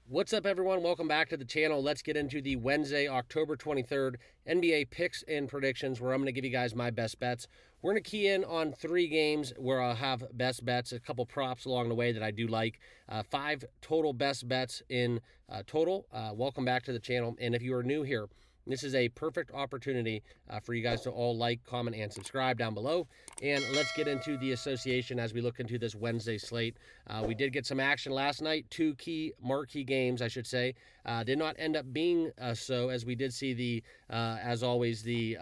What's up, everyone? Welcome back to the channel. Let's get into the Wednesday, October 23rd NBA picks and predictions, where I'm going to give you guys my best bets. We're going to key in on 3 games where I'll have best bets, a couple props along the way that I do like. 5 total best bets in total. Welcome back to the channel. And if you are new here, this is a perfect opportunity for you guys to all like, comment, and subscribe down below. And let's get into the association as we look into this Wednesday slate. We did get some action last night. 2 key marquee games, I should say. Did not end up being so, as we did see the, as always, the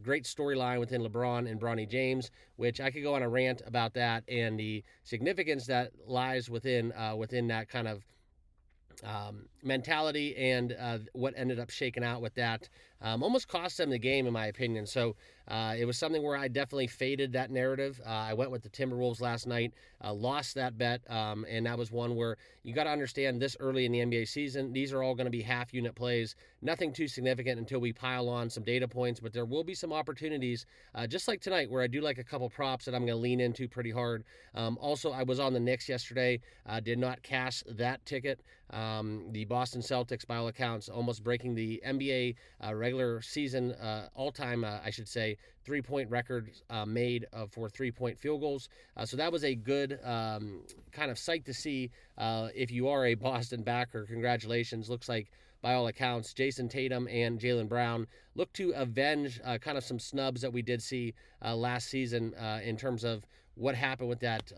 great storyline within LeBron and Bronny James, which I could go on a rant about that and the significance that lies within that kind of mentality and what ended up shaking out with that almost cost them the game, in my opinion. So it was something where I definitely faded that narrative. I went with the Timberwolves last night, lost that bet, and that was one where you got to understand this early in the NBA season, these are all going to be half-unit plays, nothing too significant until we pile on some data points, but there will be some opportunities, just like tonight, where I do like a couple props that I'm going to lean into pretty hard. Also, I was on the Knicks yesterday, did not cash that ticket. The Boston Celtics, by all accounts, almost breaking the NBA regular season all-time, I should say, three-point record made for three-point field goals. So that was a good kind of sight to see if you are a Boston backer. Congratulations. Looks like, by all accounts, Jason Tatum and Jaylen Brown look to avenge kind of some snubs that we did see last season in terms of what happened with that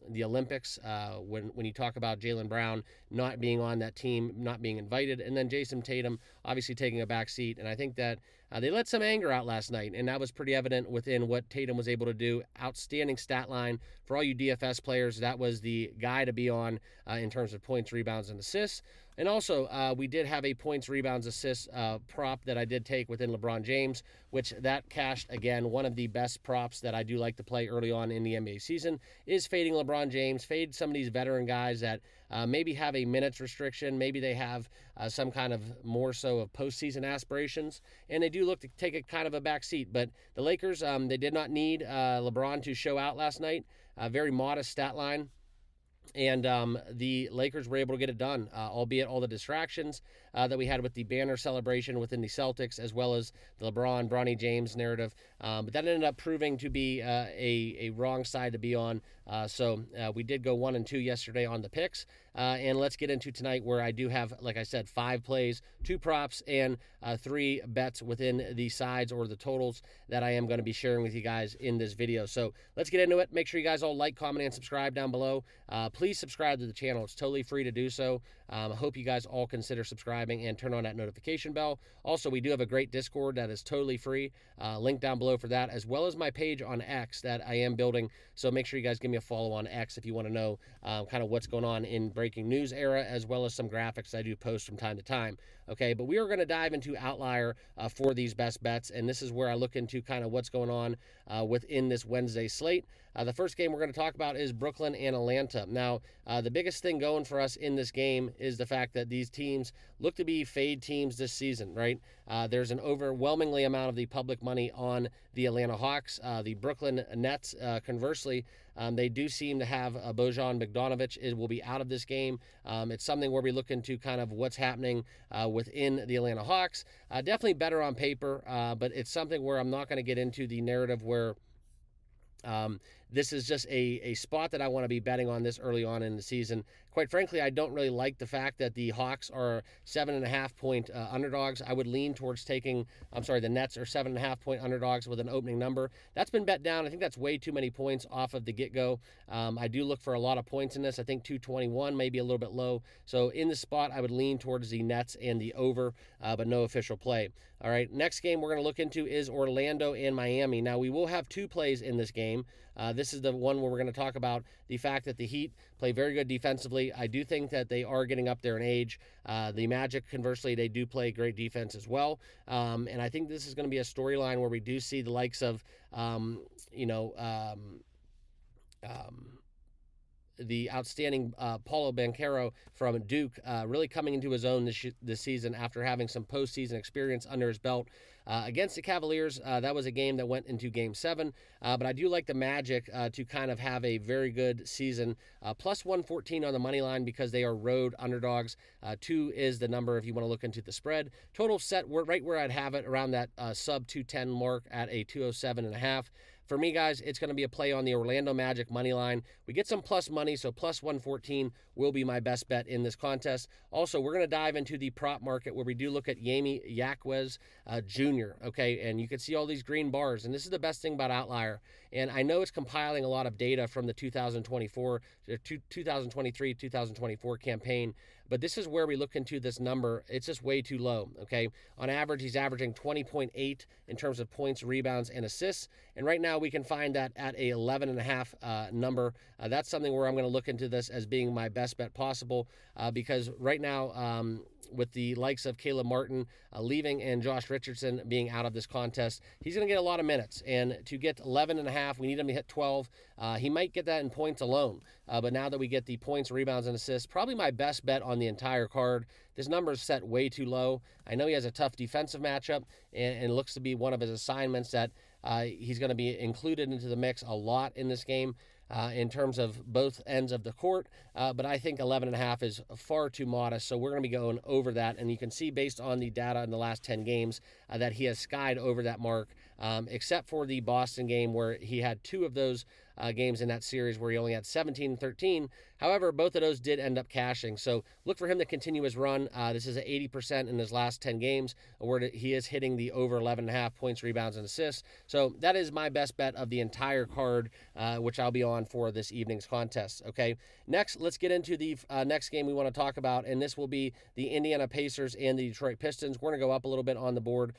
the Olympics when you talk about Jaylen Brown not being on that team, not being invited, and then Jason Tatum obviously taking a back seat. And I think that they let some anger out last night, and that was pretty evident within what Tatum was able to do. Outstanding stat line for all you DFS players. That was the guy to be on in terms of points, rebounds, and assists. And also, we did have a points, rebounds, assists prop that I did take within LeBron James, which that cashed again. One of the best props that I do like to play early on in the NBA season is fading LeBron James, fade some of these veteran guys that maybe have a minutes restriction, maybe they have some kind of more so of postseason aspirations, and they do look to take a kind of a back seat. But the Lakers, they did not need LeBron to show out last night. A very modest stat line. And the Lakers were able to get it done, albeit all the distractions that we had with the banner celebration within the Celtics, as well as the LeBron, Bronny James narrative. But that ended up proving to be a wrong side to be on. So we did go 1 and 2 yesterday on the picks. And let's get into tonight, where I do have, like I said, 5 plays, 2 props, and 3 bets within the sides or the totals that I am going to be sharing with you guys in this video. So let's get into it. Make sure you guys all like, comment, and subscribe down below. Please subscribe to the channel. It's totally free to do so. I hope you guys all consider subscribing and turn on that notification bell. Also, we do have a great Discord that is totally free. Link down below for that, as well as my page on X that I am building. So make sure you guys give me a follow on X if you want to know kind of what's going on in breaking news era, as well as some graphics I do post from time to time. Okay, but we are going to dive into outlier for these best bets, and this is where I look into kind of what's going on within this Wednesday slate. The first game we're going to talk about is Brooklyn and Atlanta. Now, the biggest thing going for us in this game is the fact that these teams look to be fade teams this season, right? There's an overwhelmingly amount of the public money on the Atlanta Hawks. The Brooklyn Nets, conversely, they do seem to have Bojan Bogdanovic will be out of this game. It's something where we look into kind of what's happening within the Atlanta Hawks. Definitely better on paper, but it's something where I'm not going to get into the narrative where this is just a spot that I want to be betting on this early on in the season. Quite frankly, I don't really like the fact that the Hawks are 7.5-point underdogs. I would lean towards taking, the Nets are 7.5-point underdogs with an opening number. That's been bet down. I think that's way too many points off of the get-go. I do look for a lot of points in this. I think 221 may be a little bit low. So in this spot, I would lean towards the Nets and the over, but no official play. All right, next game we're going to look into is Orlando and Miami. Now, we will have 2 plays in this game. This is the one where we're going to talk about the fact that the Heat play very good defensively. I do think that they are getting up there in age. The Magic, conversely, they do play great defense as well. And I think this is going to be a storyline where we do see the likes of, the outstanding Paulo Banchero from Duke, really coming into his own this season after having some postseason experience under his belt. Against the Cavaliers, that was a game that went into Game 7, but I do like the Magic to kind of have a very good season. Plus 114 on the money line because they are road underdogs. 2 is the number if you want to look into the spread. Total set, we're right where I'd have it, around that sub 210 mark at a 207.5. For me, guys, it's going to be a play on the Orlando Magic money line. We get some plus money, so plus 114 will be my best bet in this contest. Also, we're going to dive into the prop market where we do look at Yami Yaquez Jr., okay? And you can see all these green bars, and this is the best thing about Outlier. And I know it's compiling a lot of data from the 2023, 2024 campaign, but this is where we look into this number. It's just way too low, okay? On average, he's averaging 20.8 in terms of points, rebounds, and assists. And right now, we can find that at a 11.5 number. That's something where I'm going to look into this as being my best bet possible because right now, with the likes of Caleb Martin leaving and Josh Richardson being out of this contest, he's going to get a lot of minutes. And to get 11.5, we need him to hit 12. He might get that in points alone. But now that we get the points, rebounds, and assists, probably my best bet on the entire card. This number is set way too low. I know he has a tough defensive matchup, and it looks to be one of his assignments that he's going to be included into the mix a lot in this game. In terms of both ends of the court, but I think 11.5 is far too modest, so we're going to be going over that, and you can see based on the data in the last 10 games that he has skied over that mark, except for the Boston game where he had 2 of those games in that series where he only had 17 and 13. However, both of those did end up cashing. So look for him to continue his run. This is at 80% in his last 10 games where he is hitting the over 11.5 points, rebounds, and assists. So that is my best bet of the entire card, which I'll be on for this evening's contest. Okay. Next, let's get into the next game we want to talk about, and this will be the Indiana Pacers and the Detroit Pistons. We're going to go up a little bit on the board.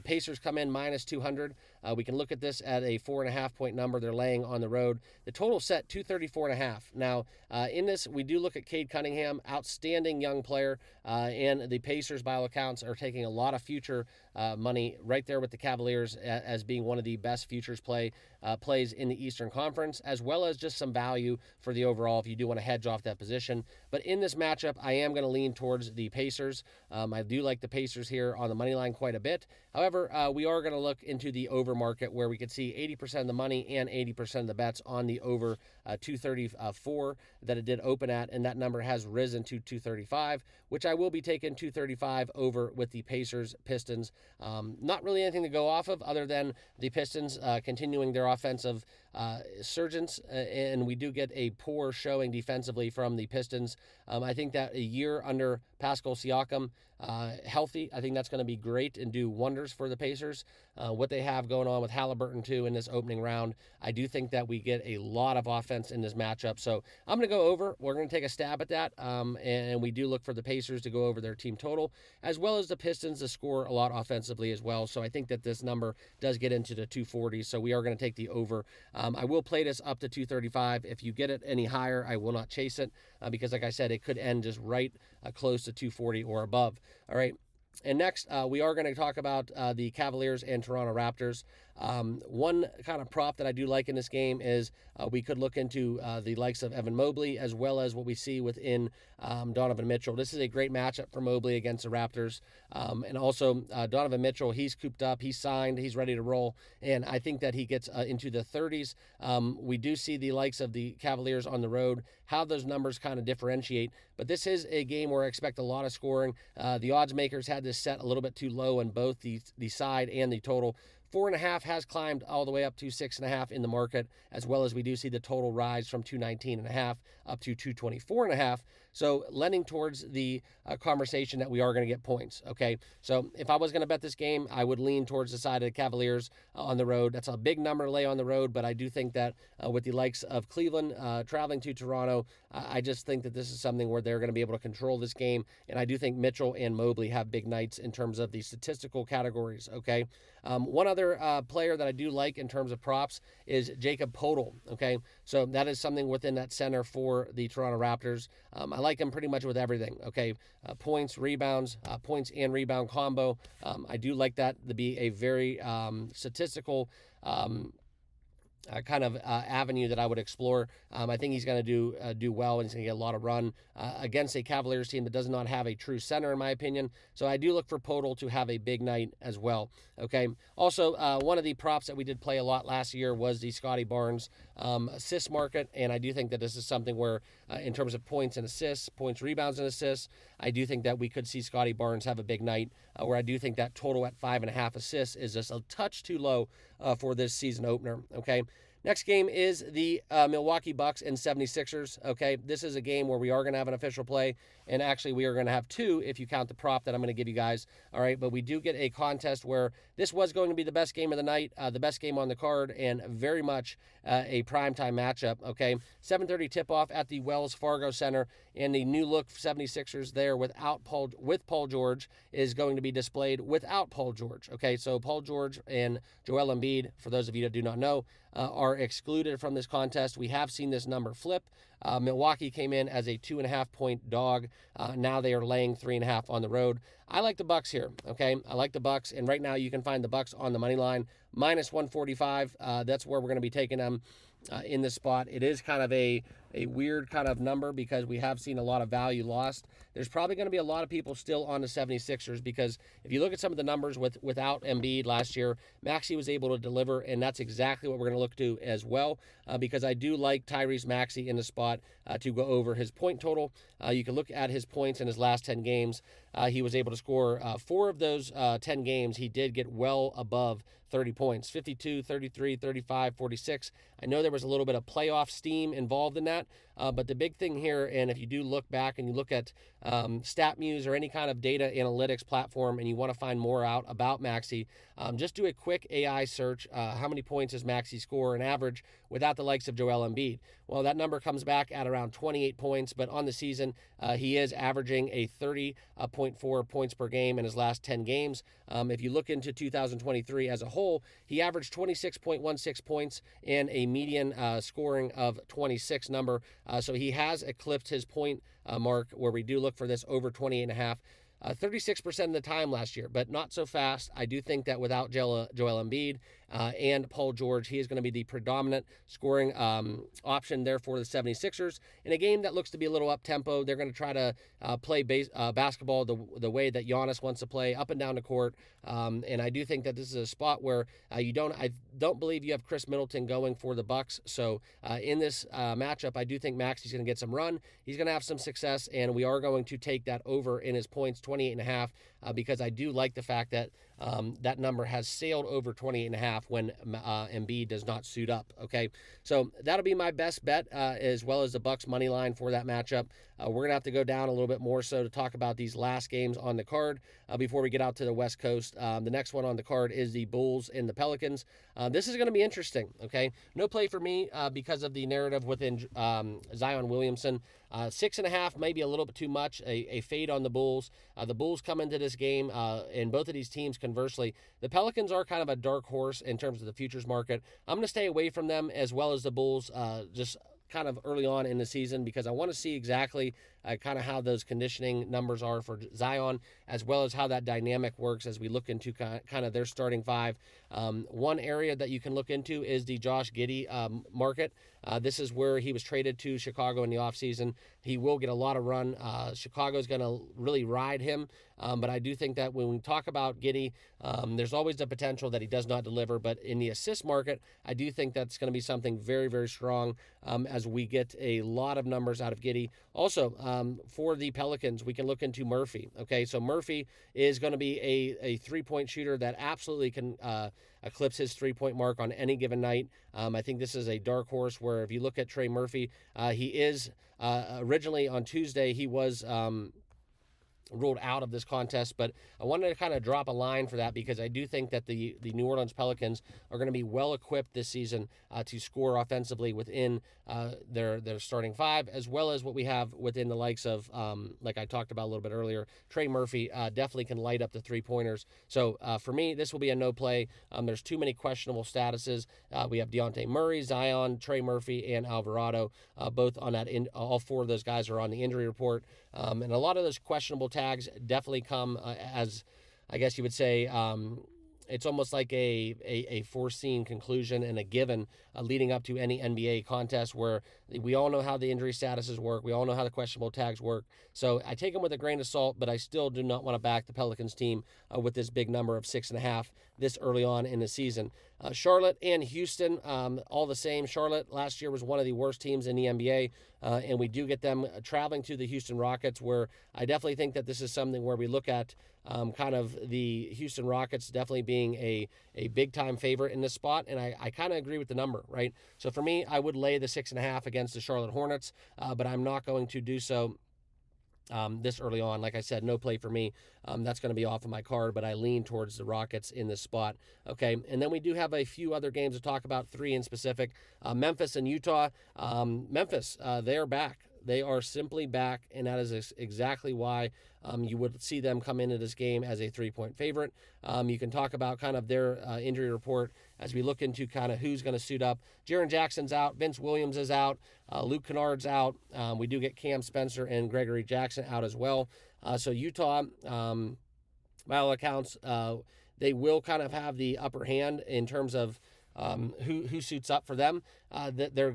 Pacers come in minus 200. We can look at this at a 4.5 point number. They're laying on the road. The total set 234.5. Now, in this, we do look at Cade Cunningham, outstanding young player, and the Pacers, by all accounts, are taking a lot of future money right there with the Cavaliers as being one of the best futures plays in the Eastern Conference, as well as just some value for the overall if you do want to hedge off that position. But in this matchup, I am going to lean towards the Pacers. I do like the Pacers here on the money line quite a bit. However, we are going to look into the over market where we could see 80% of the money and 80% of the bets on the over 234 that it did open at, and that number has risen to 235, which I will be taking 235 over with the Pacers-Pistons. Not really anything to go off of other than the Pistons continuing their offensive surgence, and we do get a poor showing defensively from the Pistons. I think that a year under Pascal Siakam healthy, I think that's going to be great and do wonders for the Pacers. What they have going on with Halliburton too in this opening round, I do think that we get a lot of offense in this matchup. So I'm going to go over. We're going to take a stab at that, and we do look for the Pacers to go over their team total, as well as the Pistons to score a lot offensively as well. So I think that this number does get into the 240s, so we are going to take the over. I will play this up to 235. If you get it any higher, I will not chase it because, like I said, it could end just right close to 240 or above. All right. And next, we are going to talk about the Cavaliers and Toronto Raptors. One kind of prop that I do like in this game is we could look into the likes of Evan Mobley as well as what we see within Donovan Mitchell. This is a great matchup for Mobley against the Raptors. And also Donovan Mitchell, he's cooped up, he's signed, he's ready to roll. And I think that he gets into the 30s. We do see the likes of the Cavaliers on the road, how those numbers kind of differentiate. But this is a game where I expect a lot of scoring. The odds makers had this set a little bit too low on both the side and the total. 4.5 has climbed all the way up to 6.5 in the market, as well as we do see the total rise from 219.5 up to 224.5. So lending towards the conversation that we are going to get points. Okay, so if I was going to bet this game, I would lean towards the side of the Cavaliers on the road. That's a big number to lay on the road, but I do think that with the likes of Cleveland traveling to Toronto, I just think that this is something where they're going to be able to control this game, and I do think Mitchell and Mobley have big nights in terms of the statistical categories. Okay, one other player that I do like in terms of props is Jacob Poeltl. Okay, so that is something within that center for the Toronto Raptors. I like him pretty much with everything. Okay, points, rebounds, points and rebound combo. I do like that to be a very statistical kind of avenue that I would explore. I think he's going to do well, and he's going to get a lot of run against a Cavaliers team that does not have a true center, in my opinion. So I do look for Podol to have a big night as well. Okay. Also, one of the props that we did play a lot last year was the Scotty Barnes assist market, and I do think that this is something where, in terms of points and assists, points, rebounds, and assists, I do think that we could see Scotty Barnes have a big night, where I do think that total at 5.5 assists is just a touch too low for this season opener. Okay. Next game is the Milwaukee Bucks and 76ers. Okay, this is a game where we are going to have an official play, and actually we are going to have two if you count the prop that I'm going to give you guys. All right, but we do get a contest where this was going to be the best game of the night, the best game on the card, and very much a primetime matchup. Okay, 7:30 tip-off at the Wells Fargo Center, and the new look 76ers there with Paul George is going to be displayed without Paul George. Okay, so Paul George and Joel Embiid, for those of you that do not know, are excluded from this contest. We have seen this number flip. Milwaukee came in as a 2.5-point dog. Now they are laying 3.5 on the road. I like the Bucks here. Okay, I like the Bucks, and right now you can find the Bucks on the money line minus 145. That's where we're going to be taking them in this spot. It is kind of a weird kind of number because we have seen a lot of value lost. There's probably going to be a lot of people still on the 76ers because if you look at some of the numbers without Embiid last year, Maxey was able to deliver, and that's exactly what we're going to look to as well because I do like Tyrese Maxey in the spot to go over his point total. You can look at his points in his last 10 games. He was able to score 4 of those 10 games. He did get well above 30 points, 52, 33, 35, 46. I know there was a little bit of playoff steam involved in that, but the big thing here, and if you do look back and you look at StatMuse or any kind of data analytics platform and you want to find more out about Maxey, just do a quick AI search. How many points does Maxey score an average without the likes of Joel Embiid? Well, that number comes back at around 28 points, but on the season, he is averaging a 30.4 points per game in his last 10 games. If you look into 2023 as a whole, he averaged 26.16 points and a median scoring of 26 number. So he has eclipsed his point mark where we do look for this over 28.5. 36% of the time last year, but not so fast. I do think that without Joel Embiid and Paul George, he is going to be the predominant scoring option there for the 76ers. In a game that looks to be a little up-tempo, they're going to try to play basketball the way that Giannis wants to play, up and down the court. And I do think that this is a spot where I don't believe you have Chris Middleton going for the Bucks. So in this matchup, I do think Maxey's going to get some run. He's going to have some success, and we are going to take that over in his points, 28.5, because I do like the fact that that number has sailed over 28.5 when Embiid does not suit up. Okay, so that'll be my best bet, as well as the Bucks money line for that matchup. We're gonna have to go down a little bit more so to talk about these last games on the card before we get out to the West Coast. The next one on the card is the Bulls and the Pelicans. This is going to be interesting. Okay, no play for me because of the narrative within Zion Williamson. 6.5, maybe a little bit too much. A fade on the Bulls. The Bulls come into this game, and both of these teams, conversely, the Pelicans are kind of a dark horse in terms of the futures market. I'm going to stay away from them as well as the Bulls, just kind of early on in the season because I want to see exactly kind of how those conditioning numbers are for Zion, as well as how that dynamic works as we look into kind of their starting five. One area that you can look into is the Josh Giddey market. This is where he was traded to Chicago in the offseason. He will get a lot of run. Chicago's going to really ride him, but I do think that when we talk about Giddey, there's always the potential that he does not deliver, but in the assist market, I do think that's going to be something very, very strong as we get a lot of numbers out of Giddey. Also, for the Pelicans, we can look into Murphy. Okay, so Murphy is going to be a three-point shooter that absolutely can eclipse his three-point mark on any given night. I think this is a dark horse where if you look at Trey Murphy, he is originally on Tuesday, he was ruled out of this contest, but I wanted to kind of drop a line for that because I do think that the New Orleans Pelicans are going to be well equipped this season to score offensively within their starting five, as well as what we have within the likes of, like I talked about a little bit earlier, Trey Murphy definitely can light up the three-pointers. So for me, this will be a no play. There's too many questionable statuses. We have Dejounte Murray, Zion, Trey Murphy, and Alvarado, both on that. All four of those guys are on the injury report, and a lot of those questionable tags definitely come as, I guess you would say, it's almost like a foreseen conclusion and a given leading up to any NBA contest, where we all know how the injury statuses work. We all know how the questionable tags work. So I take them with a grain of salt, but I still do not want to back the Pelicans team with this big number of 6.5 this early on in the season. Charlotte and Houston, all the same. Charlotte last year was one of the worst teams in the NBA, and we do get them traveling to the Houston Rockets, where I definitely think that this is something where we look at kind of the Houston Rockets definitely being a big-time favorite in this spot, and I kind of agree with the number, right? So for me, I would lay the 6.5 against the Charlotte Hornets, but I'm not going to do so this early on. Like I said, no play for me. That's going to be off of my card, but I lean towards the Rockets in this spot. Okay, and then we do have a few other games to talk about, 3 in specific. Memphis and Utah. Memphis, they are back. They are simply back, and that is exactly why you would see them come into this game as a 3-point favorite. You can talk about kind of their injury report as we look into kind of who's going to suit up. Jaren Jackson's out. Vince Williams is out. Luke Kennard's out. We do get Cam Spencer and Gregory Jackson out as well. So Utah, by all accounts, they will kind of have the upper hand in terms of who suits up for them. They're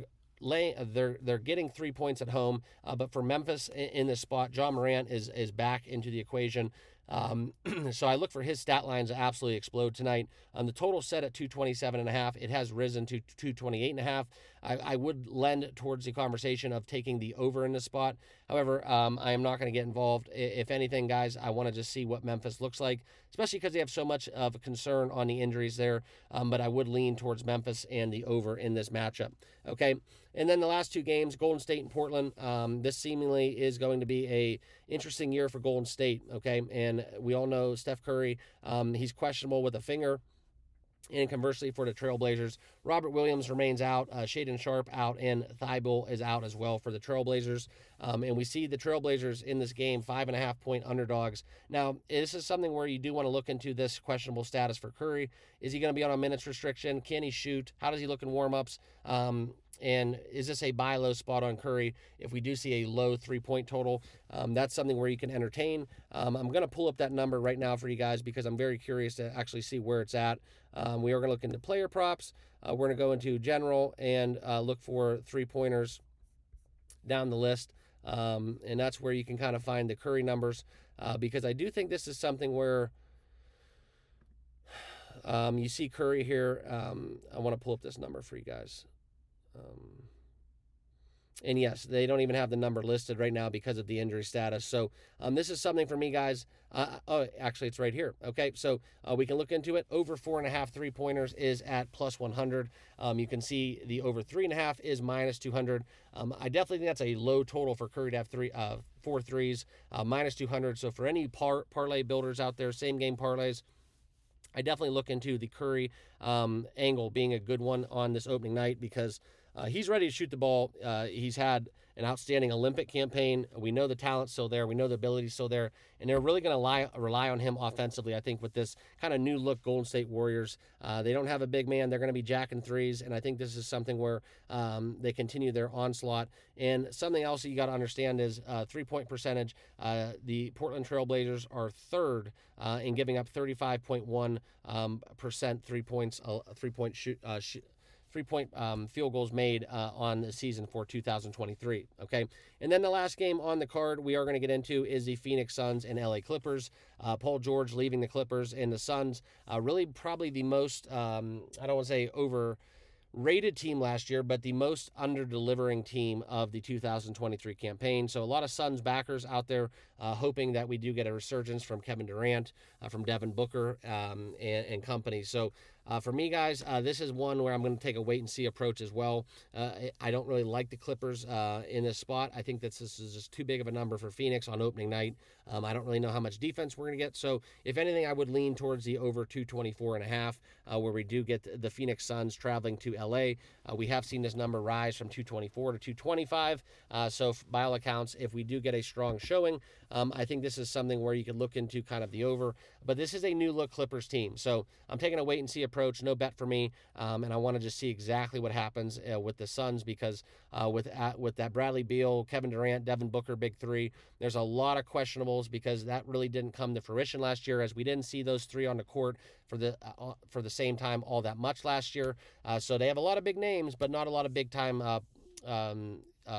getting 3 points at home, but for Memphis in this spot, John Morant is back into the equation. So I look for his stat lines to absolutely explode tonight. The total set at 227.5. It has risen to 228.5. I would lend towards the conversation of taking the over in this spot. However, I am not going to get involved. If anything, guys, I want to just see what Memphis looks like, especially because they have so much of a concern on the injuries there. But I would lean towards Memphis and the over in this matchup. Okay, and then the last 2 games, Golden State and Portland. This seemingly is going to be a interesting year for Golden State. Okay, and we all know Steph Curry. He's questionable with a finger. And conversely, for the Trailblazers, Robert Williams remains out, Shaedon Sharpe out, and Thibault is out as well for the Trailblazers. And we see the Trailblazers in this game 5.5-point underdogs. Now, this is something where you do want to look into this questionable status for Curry. Is he going to be on a minutes restriction? Can he shoot? How does he look in warmups? And is this a buy low spot on Curry if we do see a low 3-point total? That's something where you can entertain. I'm going to pull up that number right now for you guys because I'm very curious to actually see where it's at. We are going to look into player props. We're going to go into general and look for 3-pointers down the list. And that's where you can kind of find the Curry numbers because I do think this is something where you see Curry here. I want to pull up this number for you guys. And yes, they don't even have the number listed right now because of the injury status. So this is something for me, guys. Actually, it's right here. Okay, so we can look into it. Over 4.5 3-pointers is at plus 100. You can see the over 3.5 is minus 200. I definitely think that's a low total for Curry to have 4 threes, minus 200. So for any parlay builders out there, same game parlays, I definitely look into the Curry angle being a good one on this opening night because he's ready to shoot the ball. He's had an outstanding Olympic campaign. We know the talent's still there. We know the ability's still there. And they're really going to rely on him offensively, I think, with this kind of new look Golden State Warriors. They don't have a big man. They're going to be jacking threes. And I think this is something where they continue their onslaught. And something else that you got to understand is 3-point percentage. The Portland Trailblazers are third in giving up 35.1% 3-point field goals made on the season for 2023. Okay, and then the last game on the card we are going to get into is the Phoenix Suns and LA Clippers. Paul George leaving the Clippers, and the Suns really probably the most I don't want to say overrated team last year, but the most under-delivering team of the 2023 campaign. So a lot of Suns backers out there hoping that we do get a resurgence from Kevin Durant, from Devin Booker, and company. So for me, guys, this is one where I'm going to take a wait-and-see approach as well. I don't really like the Clippers in this spot. I think that this is just too big of a number for Phoenix on opening night. I don't really know how much defense we're going to get. So if anything, I would lean towards the over 224.5, where we do get the Phoenix Suns traveling to LA. We have seen this number rise from 224 to 225. So by all accounts, if we do get a strong showing, I think this is something where you could look into kind of the over. But this is a new look Clippers team. So I'm taking a wait and see approach approach, no bet for me, and I want to just see exactly what happens with the Suns because with that Bradley Beal, Kevin Durant, Devin Booker, big three, there's a lot of questionables because that really didn't come to fruition last year, as we didn't see those three on the court for the same time all that much last year. So they have a lot of big names, but not a lot of big time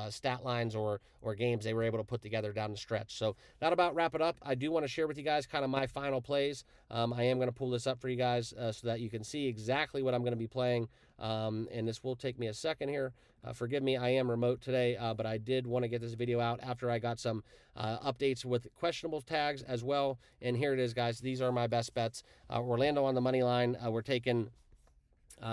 stat lines or games they were able to put together down the stretch. So that about wrap it up. I do want to share with you guys kind of my final plays. I am going to pull this up for you guys so that you can see exactly what I'm going to be playing. And this will take me a second here. Forgive me, I am remote today, but I did want to get this video out after I got some updates with questionable tags as well. And here it is, guys. These are my best bets. Orlando on the money line. We're taking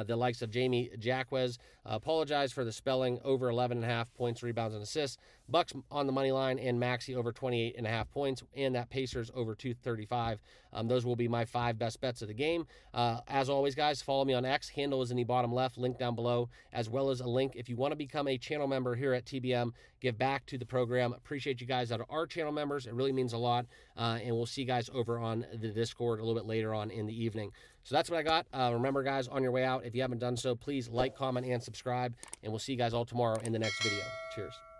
the likes of Jamie Jacquez. Apologize for the spelling. Over 11.5 points, rebounds, and assists. Bucks on the money line and Maxey over 28.5 points, and that Pacers over 235. Those will be my 5 best bets of the game. As always, guys, follow me on X. Handle is in the bottom left, link down below, as well as a link if you want to become a channel member here at TBM. Give back to the program. Appreciate you guys that are channel members. It really means a lot. And we'll see you guys over on the Discord a little bit later on in the evening. So that's what I got. Remember, guys, on your way out, if you haven't done so, please like, comment, and subscribe. And we'll see you guys all tomorrow in the next video. Cheers.